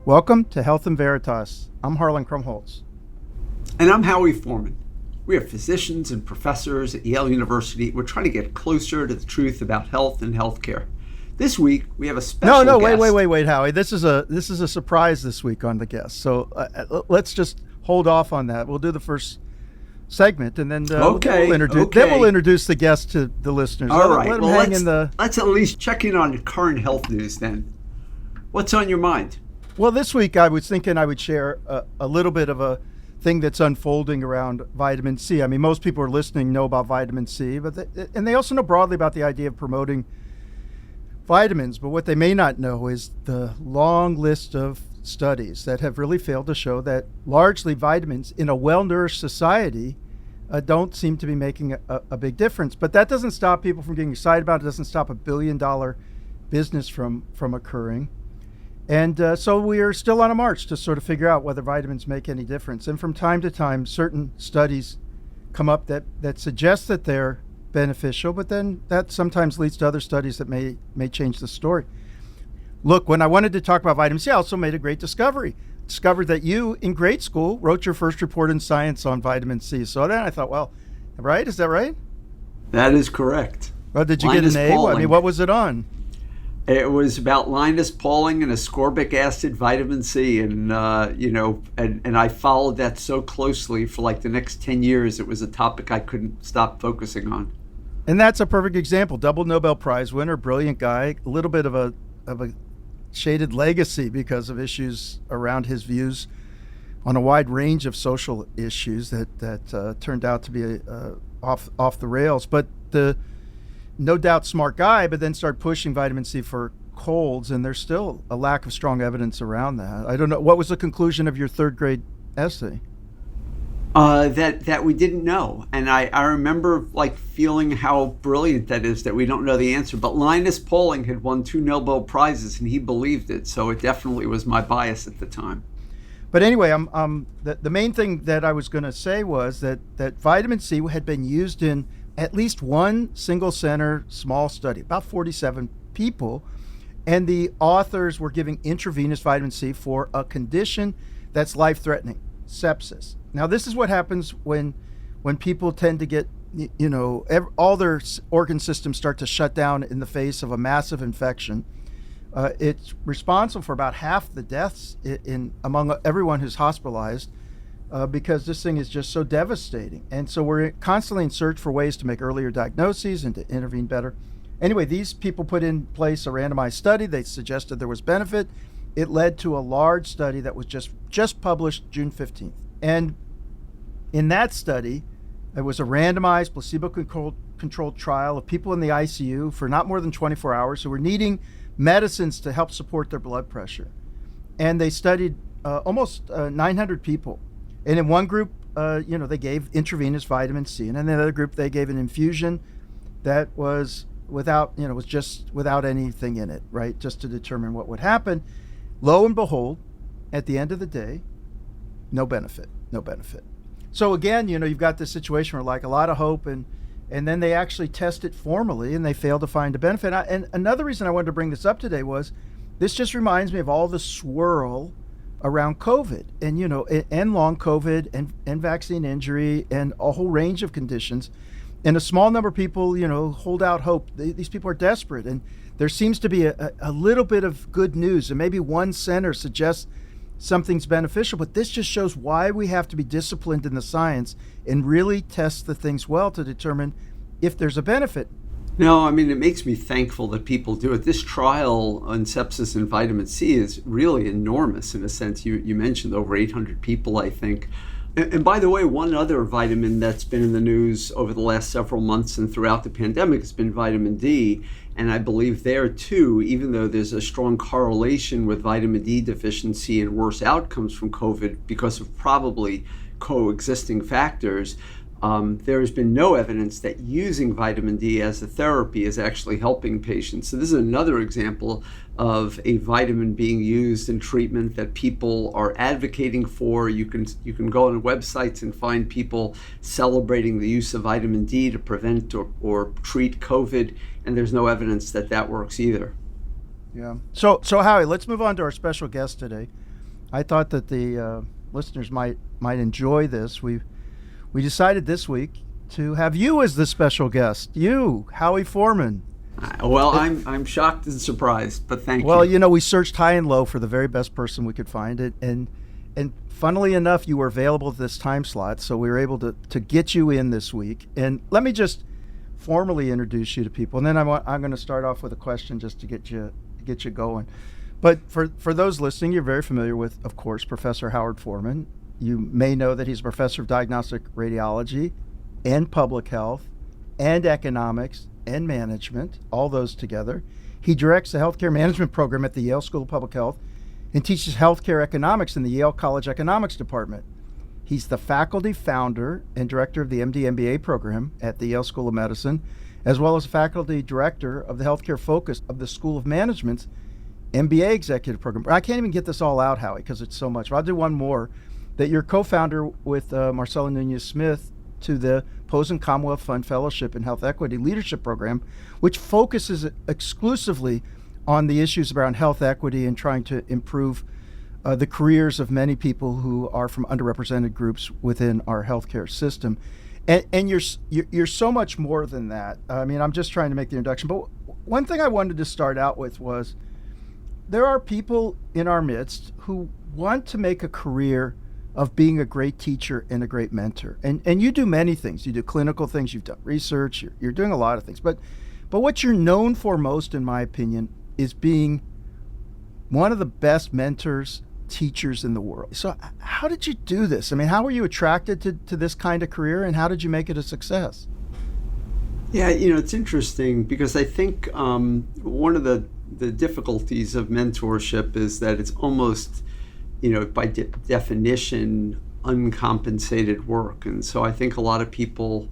Welcome to Health in Veritas. I'm Harlan Krumholtz. And I'm Howie Foreman. We are physicians and professors at Yale University. We're trying to get closer to the truth about health and healthcare. This week, we have a special guest. Wait, Howie. This is a surprise this week on the guest. So let's just hold off on that. We'll do the first segment, and then we'll introduce the guest to the listeners. All right. Let's at least check in on current health news then. What's on your mind? Well, this week I was thinking I would share a little bit of a thing that's unfolding around vitamin C. I mean, most people who are listening know about vitamin C, and they also know broadly about the idea of promoting vitamins. But what they may not know is the long list of studies that have really failed to show that largely vitamins in a well-nourished society don't seem to be making a big difference. But that doesn't stop people from getting excited about it. It doesn't stop $1 billion business from occurring. And so we are still on a march to sort of figure out whether vitamins make any difference. And from time to time, certain studies come up that suggest that they're beneficial, but then that sometimes leads to other studies that may change the story. Look, when I wanted to talk about vitamin C, I also made a great discovery. Discovered that you, in grade school, wrote your first report in science on vitamin C. So then I thought, well, right? Is that right? That is correct. Well, did you get an A? I mean, what was it on? It was about Linus Pauling and ascorbic acid, vitamin C, and and I followed that so closely for like the next 10 years. It was a topic I couldn't stop focusing on. And that's a perfect example. Double Nobel Prize winner, brilliant guy. A little bit of a shaded legacy because of issues around his views on a wide range of social issues that turned out to be off the rails. But the no doubt smart guy, but then start pushing vitamin C for colds, and there's still a lack of strong evidence around that. I don't know. What was the conclusion of your third grade essay? That we didn't know. And I remember like feeling how brilliant that is that we don't know the answer. But Linus Pauling had won 2 Nobel Prizes and he believed it. So it definitely was my bias at the time. But anyway, the main thing that I was going to say was that vitamin C had been used in at least one single center small study, about 47 people, and the authors were giving intravenous vitamin C for a condition that's life-threatening, sepsis. Now, this is what happens when people tend to get, all their organ systems start to shut down in the face of a massive infection. It's responsible for about half the deaths among everyone who's hospitalized. Because this thing is just so devastating. And so we're constantly in search for ways to make earlier diagnoses and to intervene better. Anyway, these people put in place a randomized study. They suggested there was benefit. It led to a large study that was just published June 15th. And in that study, it was a randomized placebo-controlled trial of people in the ICU for not more than 24 hours who were needing medicines to help support their blood pressure. And they studied almost 900 people. And in one group, they gave intravenous vitamin C, and in the other group, they gave an infusion that was without anything in it, right? Just to determine what would happen. Lo and behold, at the end of the day, no benefit. So again, you've got this situation where like a lot of hope, and then they actually test it formally, and they fail to find a benefit. And another reason I wanted to bring this up today was this just reminds me of all the swirl around COVID and long COVID and vaccine injury and a whole range of conditions. And a small number of people, hold out hope. These people are desperate. And there seems to be a little bit of good news. And maybe one center suggests something's beneficial. But this just shows why we have to be disciplined in the science and really test the things well to determine if there's a benefit. No, I mean, it makes me thankful that people do it. This trial on sepsis and vitamin C is really enormous in a sense. You mentioned over 800 people, I think. And by the way, one other vitamin that's been in the news over the last several months and throughout the pandemic has been vitamin D. And I believe there too, even though there's a strong correlation with vitamin D deficiency and worse outcomes from COVID because of probably coexisting factors, there has been no evidence that using vitamin D as a therapy is actually helping patients. So this is another example of a vitamin being used in treatment that people are advocating for. You can go on websites and find people celebrating the use of vitamin D to prevent or treat COVID, and there's no evidence that works either. Yeah. So Howie, let's move on to our special guest today. I thought that the listeners might enjoy this. We decided this week to have you as the special guest. You, Howie Foreman. Well, I'm shocked and surprised, but thank you. Well, you know, we searched high and low for the very best person we could find, and funnily enough, you were available at this time slot, so we were able to get you in this week. And let me just formally introduce you to people, and then I'm going to start off with a question just to get you going. But for those listening, you're very familiar with, of course, Professor Howard Foreman. You may know that he's a professor of diagnostic radiology and public health and economics and management, all those together. He directs the healthcare management program at the Yale School of Public Health and teaches healthcare economics in the Yale College Economics Department. He's the faculty founder and director of the MD-MBA program at the Yale School of Medicine, as well as faculty director of the healthcare focus of the School of Management's MBA executive program. I can't even get this all out, Howie, because it's so much. But I'll do one more. That you're co-founder with Marcella Nunez-Smith to the Posen Commonwealth Fund Fellowship in Health Equity Leadership Program, which focuses exclusively on the issues around health equity and trying to improve the careers of many people who are from underrepresented groups within our healthcare system. And you're so much more than that. I mean, I'm just trying to make the introduction. But one thing I wanted to start out with was there are people in our midst who want to make a career of being a great teacher and a great mentor. And you do many things. You do clinical things, you've done research, you're doing a lot of things. But what you're known for most, in my opinion, is being one of the best mentors, teachers in the world. So how did you do this? I mean, how were you attracted to this kind of career, and how did you make it a success? Yeah, it's interesting because I think one of the difficulties of mentorship is that it's almost by definition, uncompensated work. And so I think a lot of people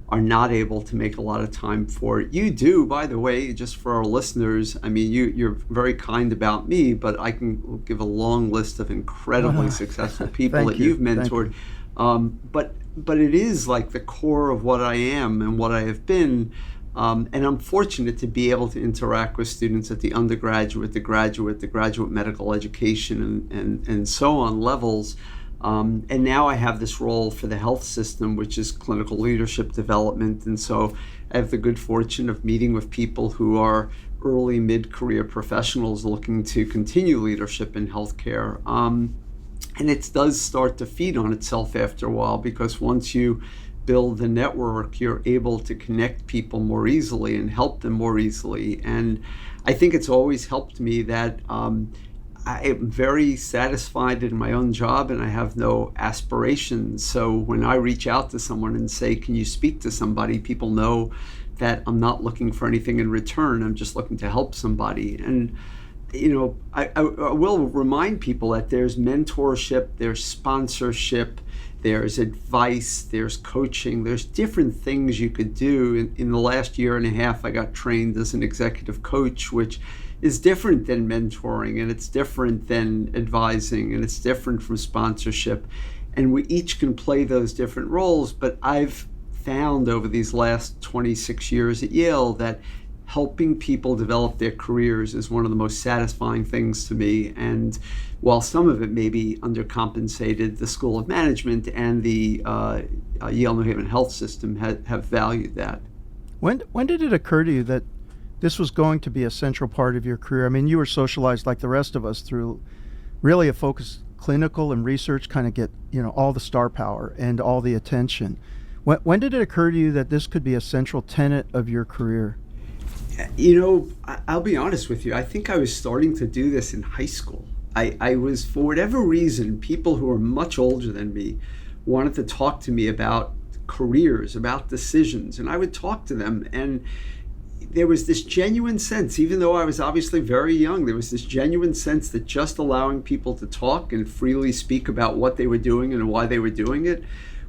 are not able to make a lot of time for it. You do, by the way, just for our listeners. I mean, you're very kind about me, but I can give a long list of incredibly successful people that you've mentored. But it is like the core of what I am and what I have been. And I'm fortunate to be able to interact with students at the undergraduate, the graduate medical education, and so on levels. And now I have this role for the health system, which is clinical leadership development. And so I have the good fortune of meeting with people who are early mid-career professionals looking to continue leadership in healthcare. And it does start to feed on itself after a while, because once you build the network, you're able to connect people more easily and help them more easily. And I think it's always helped me that I am very satisfied in my own job and I have no aspirations. So when I reach out to someone and say, can you speak to somebody, people know that I'm not looking for anything in return. I'm just looking to help somebody. And I will remind people that there's mentorship, there's sponsorship, there's advice, there's coaching, there's different things you could do. In the last year and a half, I got trained as an executive coach, which is different than mentoring, and it's different than advising, and it's different from sponsorship. And we each can play those different roles, but I've found over these last 26 years at Yale that helping people develop their careers is one of the most satisfying things to me. And while some of it may be undercompensated, the School of Management and the Yale New Haven Health System have valued that. When did it occur to you that this was going to be a central part of your career? I mean, you were socialized like the rest of us through really a focused clinical and research kind of get, all the star power and all the attention. When did it occur to you that this could be a central tenet of your career? I'll be honest with you. I think I was starting to do this in high school. I was, for whatever reason, people who are much older than me wanted to talk to me about careers, about decisions, and I would talk to them. And there was this genuine sense, even though I was obviously very young, there was this genuine sense that just allowing people to talk and freely speak about what they were doing and why they were doing it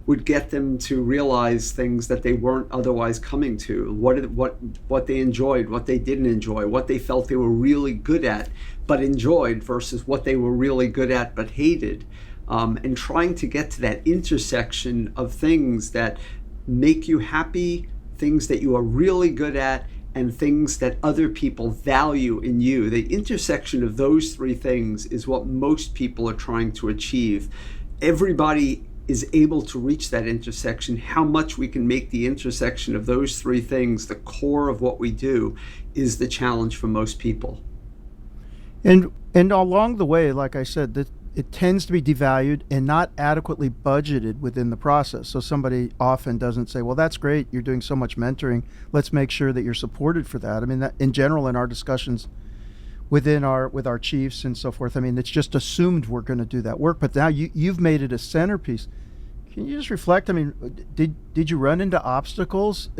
would get them to realize things that they weren't otherwise coming to, what they enjoyed, what they didn't enjoy, what they felt they were really good at but enjoyed versus what they were really good at but hated, and trying to get to that intersection of things that make you happy, things that you are really good at, and things that other people value in you. The intersection of those three things is what most people are trying to achieve. Everybody is able to reach that intersection. How much we can make the intersection of those three things the core of what we do is the challenge for most people. And along the way, like I said, that it tends to be devalued and not adequately budgeted within the process. So somebody often doesn't say, well, that's great, you're doing so much mentoring, let's make sure that you're supported for that. I mean, that in general, in our discussions with our chiefs and so forth, I mean, it's just assumed we're going to do that work, but now you've made it a centerpiece. Can you just reflect? I mean, did you run into obstacles,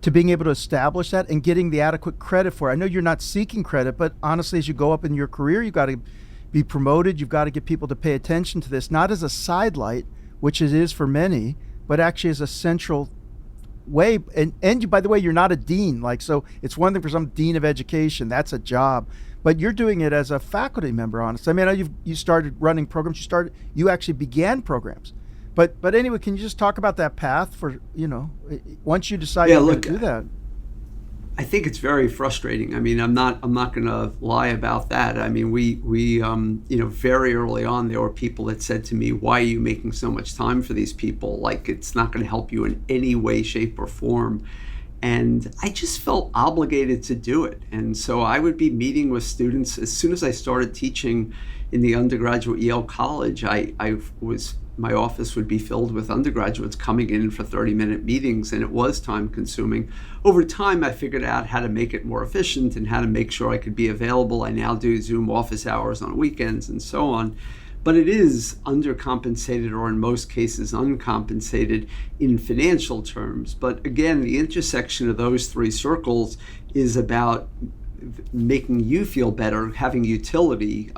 to being able to establish that and getting the adequate credit for it? I know you're not seeking credit, but honestly, as you go up in your career, you've got to be promoted. You've got to get people to pay attention to this, not as a sidelight, which it is for many, but actually as a central way. And you, by the way, you're not a dean. So it's one thing for some dean of education, that's a job, but you're doing it as a faculty member, honestly. I mean, I know you started running programs. You actually began programs. But anyway, can you just talk about that path for, once you decide you're going to do that? I think it's very frustrating. I mean, I'm not going to lie about that. I mean, we very early on, there were people that said to me, why are you making so much time for these people? Like, it's not going to help you in any way, shape, or form. And I just felt obligated to do it. And so I would be meeting with students. As soon as I started teaching in the undergraduate Yale College, my office would be filled with undergraduates coming in for 30-minute meetings, and it was time consuming. Over time, I figured out how to make it more efficient and how to make sure I could be available. I now do Zoom office hours on weekends and so on. But it is undercompensated, or in most cases uncompensated in financial terms. But again, the intersection of those three circles is about making you feel better, having utility,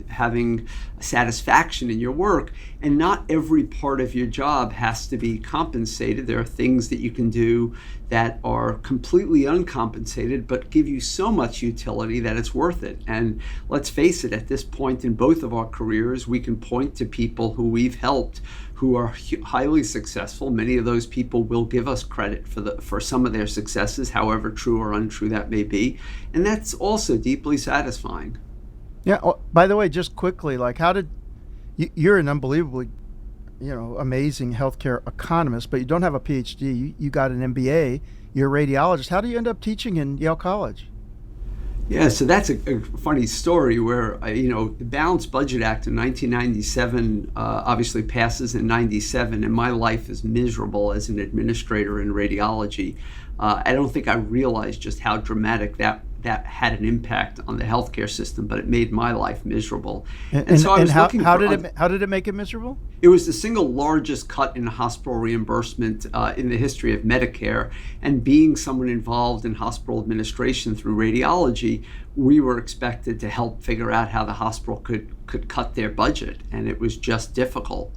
having satisfaction in your work. And not every part of your job has to be compensated. There are things that you can do that are completely uncompensated but give you so much utility that it's worth it. And let's face it, at this point in both of our careers, we can point to people who we've helped who are highly successful. Many of those people will give us credit for some of their successes, however true or untrue that may be. And that's also deeply satisfying. Yeah. Oh, by the way, just quickly, you're an unbelievably, amazing healthcare economist, but you don't have a PhD. You got an MBA. You're a radiologist. How do you end up teaching in Yale College? Yeah, so that's a funny story where, the Balanced Budget Act in 1997 obviously passes in 97, and my life is miserable as an administrator in radiology. I don't think I realized just how dramatic that had an impact on the healthcare system, but it made my life miserable. And so I was looking how did it make it miserable? It was the single largest cut in hospital reimbursement in the history of Medicare. And being someone involved in hospital administration through radiology, we were expected to help figure out how the hospital could cut their budget. And it was just difficult.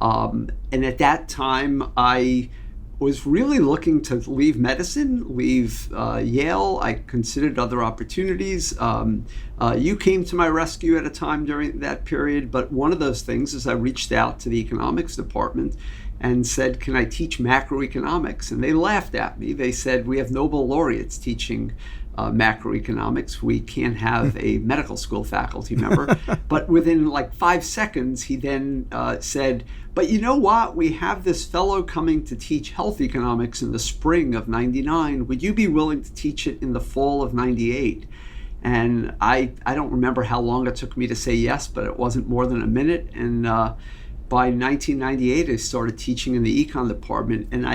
And at that time, I was really looking to leave medicine, leave Yale. I considered other opportunities. You came to my rescue at a time during that period, but one of those things is I reached out to the economics department and said, can I teach macroeconomics? And they laughed at me. They said, we have Nobel laureates teaching macroeconomics. We can't have a medical school faculty member. But within 5 seconds, he then said, but you know what? We have this fellow coming to teach health economics in the spring of 99. Would you be willing to teach it in the fall of 98? And I don't remember how long it took me to say yes, but it wasn't more than a minute. And by 1998, I started teaching in the econ department, and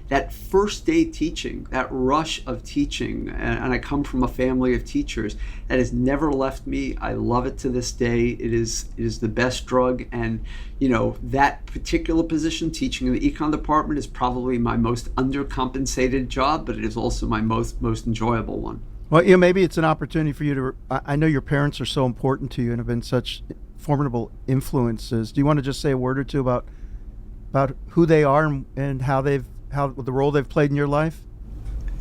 that first day teaching, that rush of teaching, and I come from a family of teachers, that has never left me. I love it to this day. It is the best drug, and that particular position, teaching in the econ department, is probably my most undercompensated job, but it is also my most enjoyable one. Well, maybe it's an opportunity for you to. I know your parents are so important to you and have been such formidable influences. Do you want to just say a word or two about who they are and how the role they've played in your life?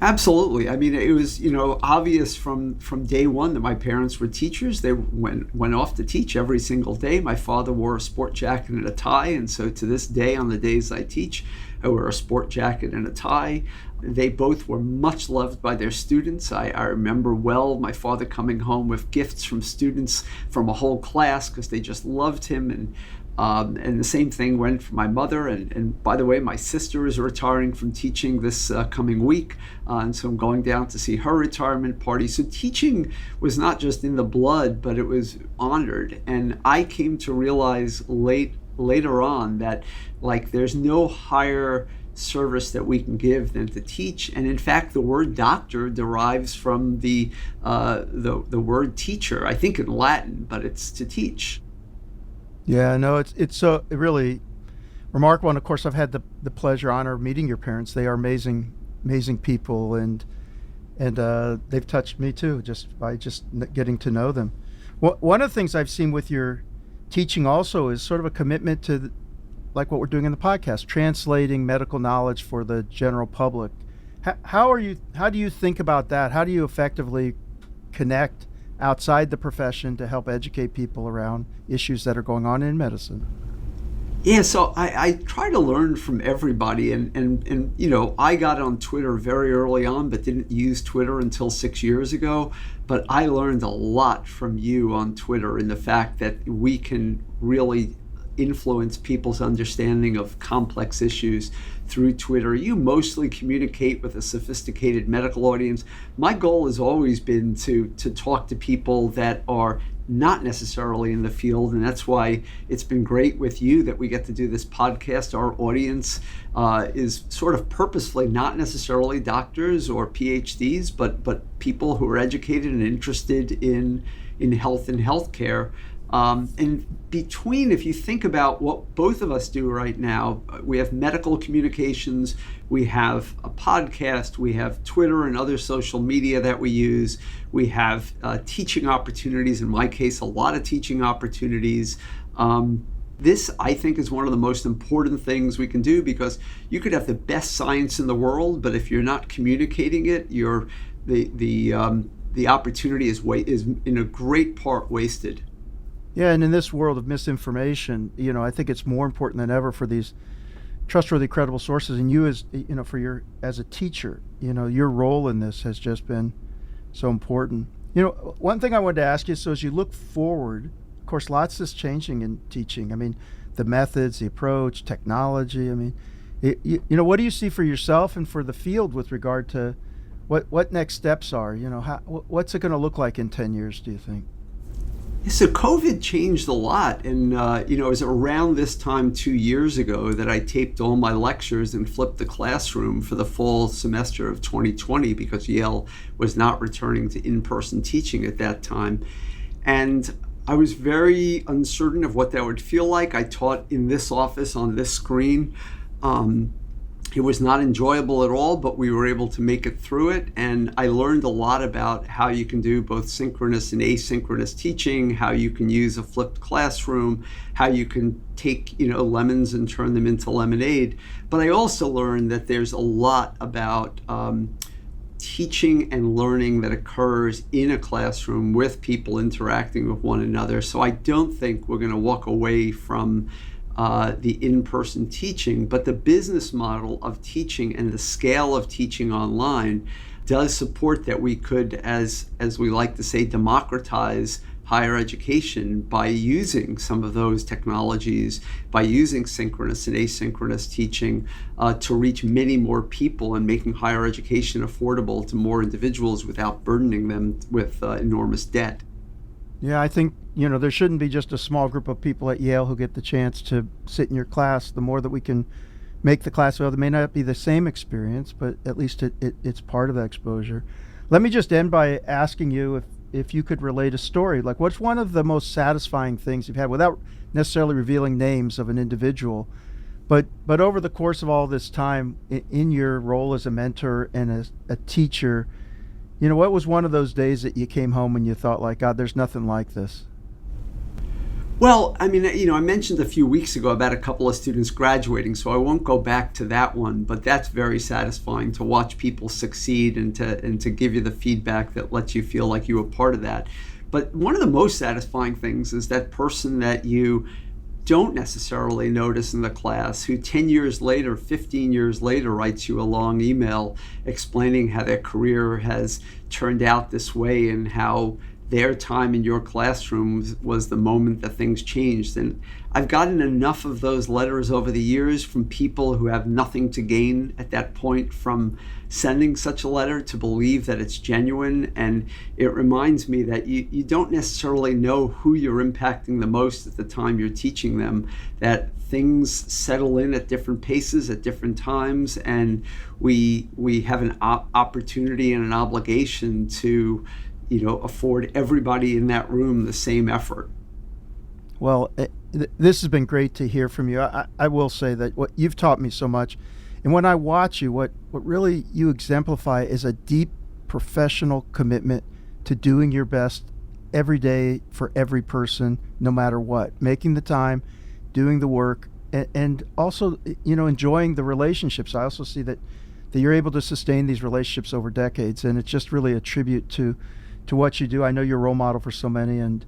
Absolutely. I mean, it was, obvious from day one that my parents were teachers. They went off to teach every single day. My father wore a sport jacket and a tie, and so to this day, on the days I teach, I wear a sport jacket and a tie. They both were much loved by their students. I remember well my father coming home with gifts from students from a whole class because they just loved him. And the same thing went for my mother. And by the way, my sister is retiring from teaching this coming week. And so I'm going down to see her retirement party. So teaching was not just in the blood, but it was honored. And I came to realize later on that there's no higher service that we can give than to teach. And in fact, the word doctor derives from the word teacher, I think in Latin, but it's to teach. Yeah, no, it's so really remarkable. And of course, I've had the pleasure, honor of meeting your parents. They are amazing people, and they've touched me too, just by getting to know them. One of the things I've seen with your teaching also is sort of a commitment to, like what we're doing in the podcast, translating medical knowledge for the general public. How do you think about that? How do you effectively connect outside the profession to help educate people around issues that are going on in medicine? Yeah, so I try to learn from everybody, and I got on Twitter very early on, but didn't use Twitter until 6 years ago. But I learned a lot from you on Twitter in the fact that we can really influence people's understanding of complex issues through Twitter. You mostly communicate with a sophisticated medical audience. My goal has always been to talk to people that are not necessarily in the field, and that's why it's been great with you that we get to do this podcast. Our audience is sort of purposefully not necessarily doctors or PhDs, but people who are educated and interested in health and healthcare. And between, if you think about what both of us do right now, we have medical communications, we have a podcast, we have Twitter and other social media that we use, we have teaching opportunities, in my case, a lot of teaching opportunities. This, I think, is one of the most important things we can do, because you could have the best science in the world, but if you're not communicating it, the opportunity is in a great part wasted. Yeah, and in this world of misinformation, I think it's more important than ever for these trustworthy, credible sources. And you, as a teacher, your role in this has just been so important. One thing I wanted to ask you, so as you look forward, of course, lots is changing in teaching. I mean, the methods, the approach, technology. I mean, what do you see for yourself and for the field with regard to what next steps are? What's it going to look like in 10 years, do you think? So COVID changed a lot, and it was around this time 2 years ago that I taped all my lectures and flipped the classroom for the fall semester of 2020, because Yale was not returning to in-person teaching at that time. And I was very uncertain of what that would feel like. I taught in this office on this screen. It was not enjoyable at all, but we were able to make it through it. And I learned a lot about how you can do both synchronous and asynchronous teaching, how you can use a flipped classroom, how you can take, lemons and turn them into lemonade. But I also learned that there's a lot about teaching and learning that occurs in a classroom with people interacting with one another. So I don't think we're going to walk away from the in-person teaching, but the business model of teaching and the scale of teaching online does support that we could, as we like to say, democratize higher education by using some of those technologies, by using synchronous and asynchronous teaching to reach many more people and making higher education affordable to more individuals without burdening them with enormous debt. Yeah, I think, there shouldn't be just a small group of people at Yale who get the chance to sit in your class. The more that we can make the class available, it may not be the same experience, but at least it's part of that exposure. Let me just end by asking you if you could relate a story. Like, what's one of the most satisfying things you've had, without necessarily revealing names of an individual, but over the course of all this time in your role as a mentor and a teacher, what was one of those days that you came home and you thought, like, God, there's nothing like this? Well, I mean, I mentioned a few weeks ago about a couple of students graduating, so I won't go back to that one, but that's very satisfying to watch people succeed and to give you the feedback that lets you feel like you were part of that. But one of the most satisfying things is that person that you don't necessarily notice in the class who 10 years later, 15 years later writes you a long email explaining how their career has turned out this way and how their time in your classroom was the moment that things changed. And I've gotten enough of those letters over the years from people who have nothing to gain at that point from sending such a letter to believe that it's genuine. And it reminds me that you don't necessarily know who you're impacting the most at the time you're teaching them, that things settle in at different paces at different times, and we have an opportunity and an obligation to afford everybody in that room the same effort. Well, this has been great to hear from you. I will say that what you've taught me so much, and when I watch you, what really you exemplify is a deep professional commitment to doing your best every day for every person, no matter what, making the time, doing the work, and also, enjoying the relationships. I also see that you're able to sustain these relationships over decades, and it's just really a tribute to what you do. I know you're a role model for so many, and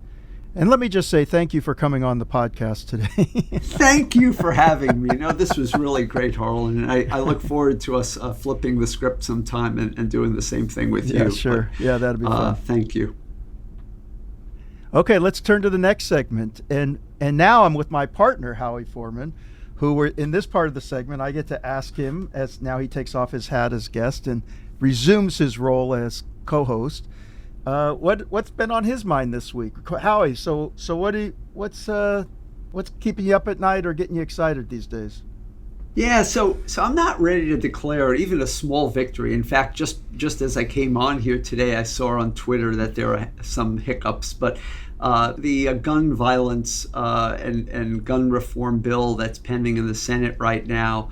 let me just say thank you for coming on the podcast today. Thank you for having me. This was really great, Harlan, and I look forward to us flipping the script sometime and doing the same thing with you. Yeah, sure. Yeah, that'd be fun. Thank you. Okay, let's turn to the next segment. And now I'm with my partner, Howie Foreman, who we're in this part of the segment. I get to ask him, as now he takes off his hat as guest and resumes his role as co-host. What's been on his mind this week, Howie? So what's keeping you up at night or getting you excited these days? Yeah, so I'm not ready to declare even a small victory. In fact, just as I came on here today, I saw on Twitter that there are some hiccups, but the gun violence and gun reform bill that's pending in the Senate right now,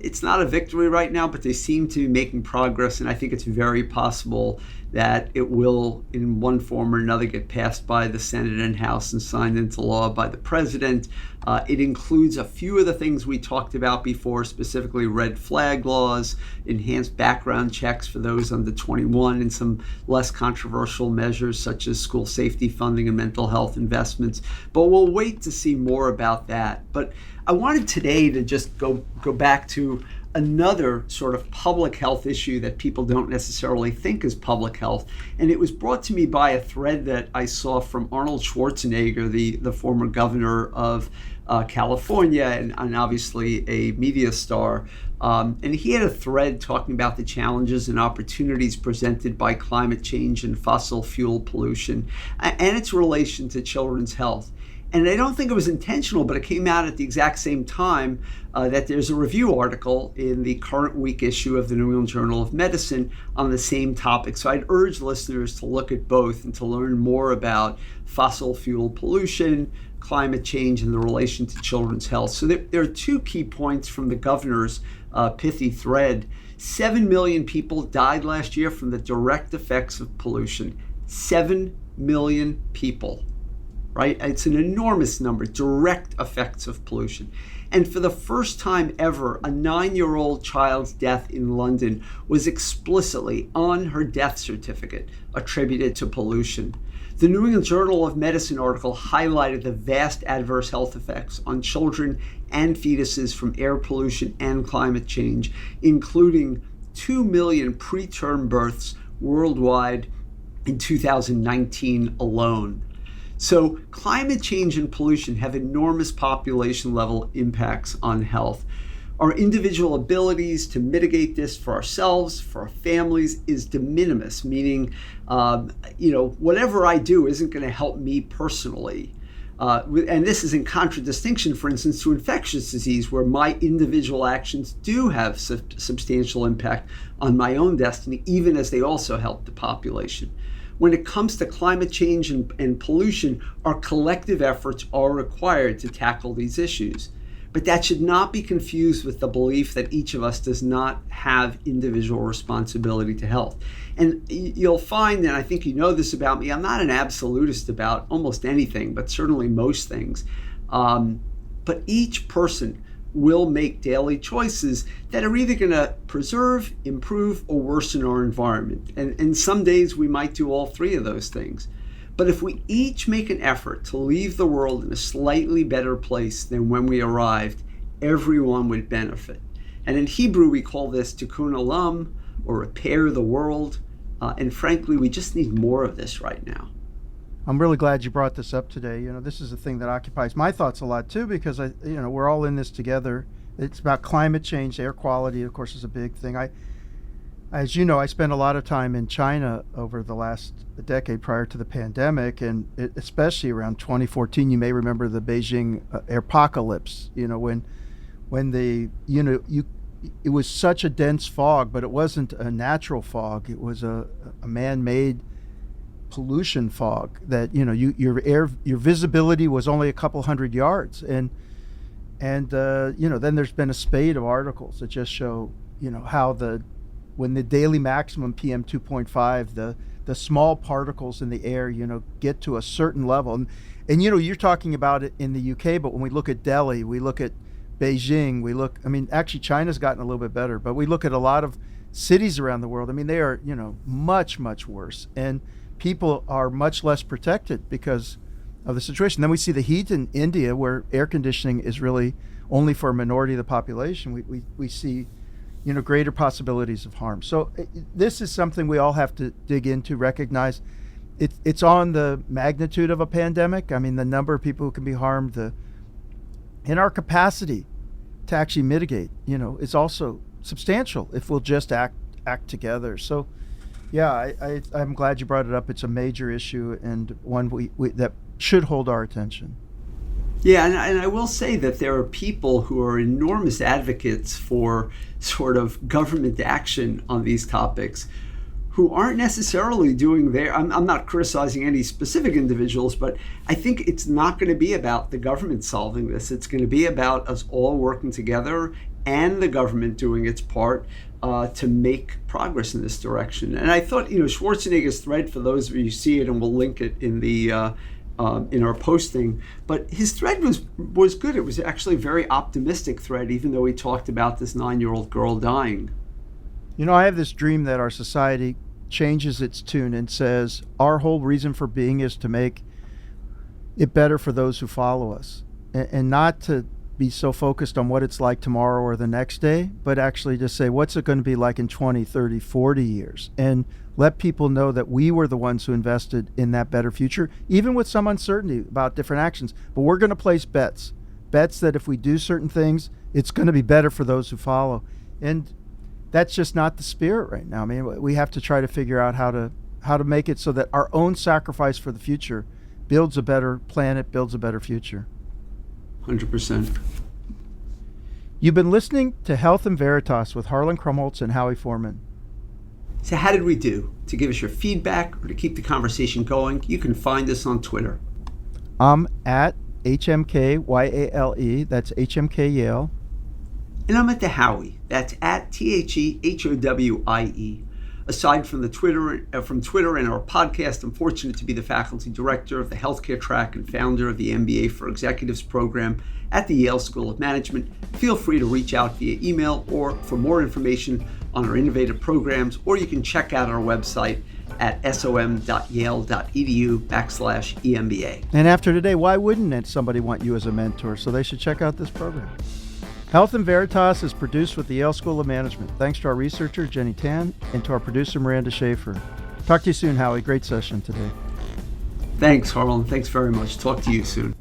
it's not a victory right now, but they seem to be making progress, and I think it's very possible that it will, in one form or another, get passed by the Senate and House and signed into law by the president. It includes a few of the things we talked about before, specifically red flag laws, enhanced background checks for those under 21, and some less controversial measures such as school safety funding and mental health investments. But we'll wait to see more about that. But I wanted today to just go back to another sort of public health issue that people don't necessarily think is public health. And it was brought to me by a thread that I saw from Arnold Schwarzenegger, the former governor of California and obviously a media star. And he had a thread talking about the challenges and opportunities presented by climate change and fossil fuel pollution and its relation to children's health. And I don't think it was intentional, but it came out at the exact same time that there's a review article in the current week issue of the New England Journal of Medicine on the same topic. So I'd urge listeners to look at both and to learn more about fossil fuel pollution, climate change, and the relation to children's health. So there are two key points from the governor's pithy thread. 7 million people died last year from the direct effects of pollution. 7 million people. Right? It's an enormous number, direct effects of pollution. And for the first time ever, a 9-year-old child's death in London was explicitly on her death certificate attributed to pollution. The New England Journal of Medicine article highlighted the vast adverse health effects on children and fetuses from air pollution and climate change, including 2 million preterm births worldwide in 2019 alone. So climate change and pollution have enormous population level impacts on health. Our individual abilities to mitigate this for ourselves, for our families, is de minimis, meaning, whatever I do isn't going to help me personally. And this is in contradistinction, for instance, to infectious disease, where my individual actions do have substantial impact on my own destiny, even as they also help the population. When it comes to climate change and pollution, our collective efforts are required to tackle these issues. But that should not be confused with the belief that each of us does not have individual responsibility to health. And you'll find, and I think you know this about me, I'm not an absolutist about almost anything, but certainly most things. But each person will make daily choices that are either going to preserve, improve, or worsen our environment. And some days we might do all three of those things. But if we each make an effort to leave the world in a slightly better place than when we arrived, everyone would benefit. And in Hebrew, we call this tikkun olam, or repair the world. And frankly, we just need more of this right now. I'm really glad you brought this up today. This is a thing that occupies my thoughts a lot too, because we're all in this together. It's about climate change. Air quality, of course, is a big thing. As you know, I spent a lot of time in China over the last decade prior to the pandemic, and especially around 2014. You may remember the Beijing airpocalypse. It was such a dense fog, but it wasn't a natural fog. It was a man-made pollution fog that your visibility was only a couple hundred yards, and then there's been a spate of articles that just show how when the daily maximum PM 2.5, the small particles in the air get to a certain level, and you're talking about it in the UK, but when we look at Delhi, we look at Beijing, actually China's gotten a little bit better, but we look at a lot of cities around the world. They are much, much worse, and people are much less protected because of the situation. Then we see the heat in India, where air conditioning is really only for a minority of the population. We see greater possibilities of harm. So this is something we all have to dig into, recognize. It's on the magnitude of a pandemic. The number of people who can be harmed, and our capacity to actually mitigate, is also substantial if we'll just act together. So yeah, I'm glad you brought it up. It's a major issue, and one that should hold our attention. Yeah, and I will say that there are people who are enormous advocates for sort of government action on these topics who aren't necessarily doing I'm not criticizing any specific individuals, but I think it's not going to be about the government solving this. It's going to be about us all working together and the government doing its part to make progress in this direction. And I thought, Schwarzenegger's thread, for those of you who see it, and we'll link it in the in our posting, but his thread was good. It was actually a very optimistic thread, even though he talked about this 9-year-old girl dying. I have this dream that our society changes its tune and says our whole reason for being is to make it better for those who follow us, and not to be so focused on what it's like tomorrow or the next day, but actually to say, what's it going to be like in 20, 30, 40 years? And let people know that we were the ones who invested in that better future, even with some uncertainty about different actions. But we're going to place bets that if we do certain things, it's going to be better for those who follow. And that's just not the spirit right now. We have to try to figure out how to make it so that our own sacrifice for the future builds a better planet, builds a better future. 100%. You've been listening to Health in Veritas with Harlan Krumholtz and Howie Foreman. So how did we do? To give us your feedback or to keep the conversation going, you can find us on Twitter. I'm at HMKYALE, that's HMK Yale. And I'm at the Howie, that's at THEHOWIE. Aside from Twitter and our podcast, I'm fortunate to be the faculty director of the healthcare track and founder of the MBA for Executives program at the Yale School of Management. Feel free to reach out via email or for more information on our innovative programs, or you can check out our website at som.yale.edu/EMBA. And after today, why wouldn't somebody want you as a mentor? So they should check out this program. Health in Veritas is produced with the Yale School of Management. Thanks to our researcher, Jenny Tan, and to our producer, Miranda Schaefer. Talk to you soon, Howie. Great session today. Thanks, Harlan. Thanks very much. Talk to you soon.